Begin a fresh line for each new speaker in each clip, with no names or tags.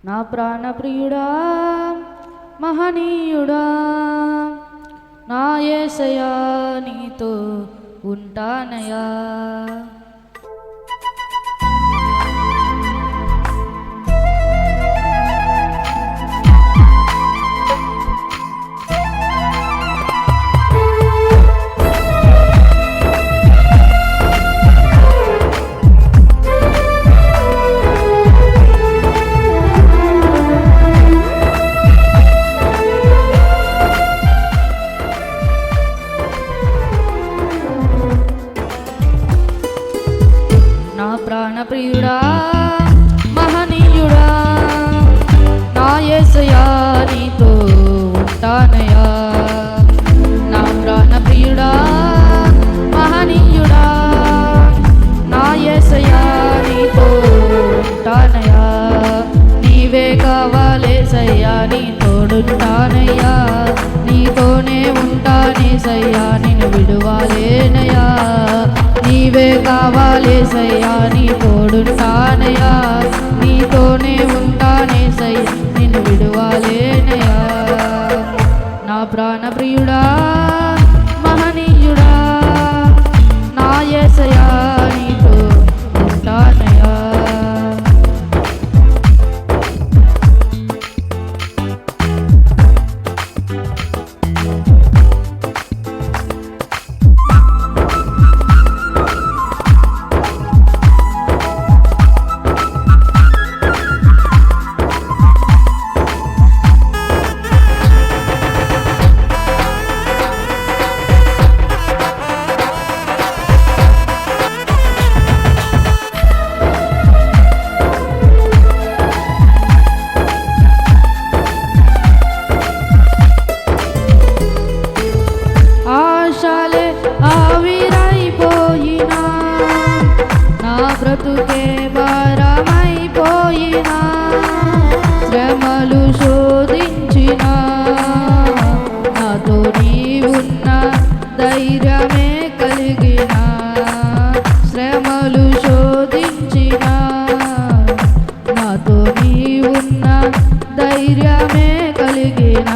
నా ప్రాణ ప్రియుడా మహనీయుడా నా యేసయ్యా నీతో ఉంటానయ్యా. ప్రాణప్రియుడా మహనీయుడా నా యేసయ్యా నీతో ఉంటానయ్యా. నా ప్రాణప్రియుడా మహనీయుడా నా యేసయ్యా నీతో ఉంటానయ్యా. నీవే కావాలేసయ్యా నీ తోడుంటానయ్యా. నీతోనే ఉంటానేసయ్యా నిన్ను విడువాలేనయ్యా. నీవే కావాలేసయ్యా నీ తోడుంటానయ్యా. నీతోనే ఉంటానేసయ్యా నిన్ను విడువాలేనయ్యా. నా ప్రాణప్రియుడా మహనీయుడా నా యేసయ్యా నీతో ఉంటానయ్యా. ఆశలే ఆవిరైపోయినా నా బ్రతుకే భారమైపోయినా శ్రమలు శోధించినా నాతో నీవున్న ధైర్యమే కలిగినా. శ్రమలు శోధించినా నాతో నీవున్న ధైర్యమే కలిగిన.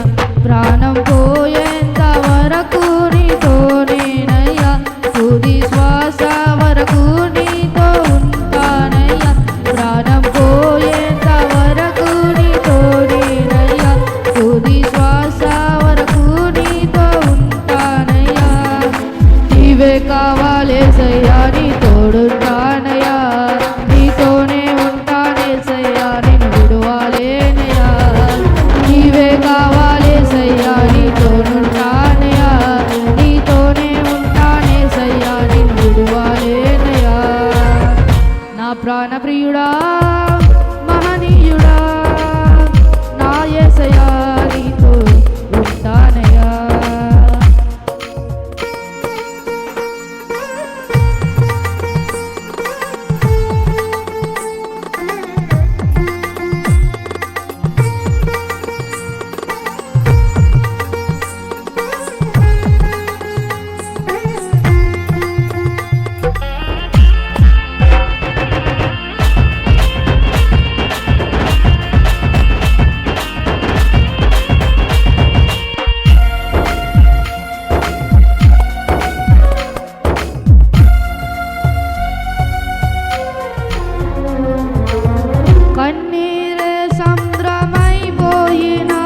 ప్రాణం పోయేంత వరకు నీతో నేనయ్యా. తుది శ్వాస వరకు నీతో ఉంటానయ్యా. ప్రాణం పోయేంత వరకు నీతో నేనయ్యా. తుది శ్వాస వరకు నీతో ఉంటానయ్యా. నీవే కావాలేసయ్యా నీ తోడుంటానయ్యా. నీతోనే ఉంటానేసయ్యా నిన్ను విడువాలేనయ్యా. నీవే కావాలేసయ్యా నీ తోడుంటానయ్యా. నీతోనే ఉంటానేసయ్యా నిన్ను విడువాలేనయ్యా. నా ప్రాణప్రియుడా మహనీయుడా నా యేసయ్యా నీతో ఉంటానయ్యా. కన్నీరే సంద్రమైపోయినా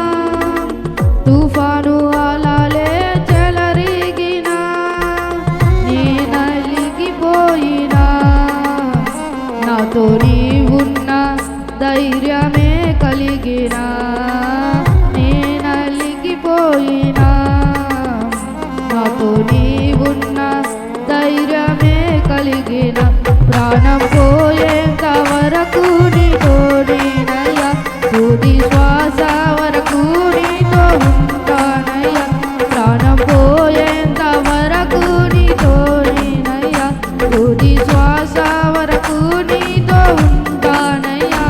తుఫాను అలలే చెలరిగినా నీ నలిగిపోయినా నాతో నీవున్న ధైర్యమే కలిగినా. నీ నలిగిపోయినా నాతో నీవున్న ధైర్యమే కలిగిన. ప్రాణం పోయేంత వరకు నీతో నేనయ్యా. తుది శ్వాస వరకు నీతో ఉంటానయ్యా. ప్రాణం పోయేంత వరకు నీతో నేనయ్యా. తుది శ్వాస వరకు నీతో ఉంటానయ్యా.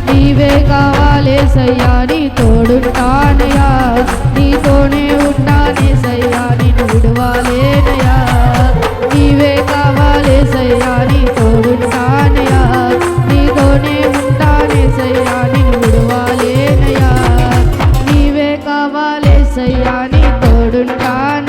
నీవే కావాలేసయ్యా నీ తోడుంటానయ్యా. నీతోనే ఉంటానేసయ్యా నిన్ను విడువాలేనయ్యా. నీవే కావాలేసయ్యా నీ తోడుంటానయ్యా. నీతోనే ఉంటానేసయ్యా నిన్ను తోడుంటాను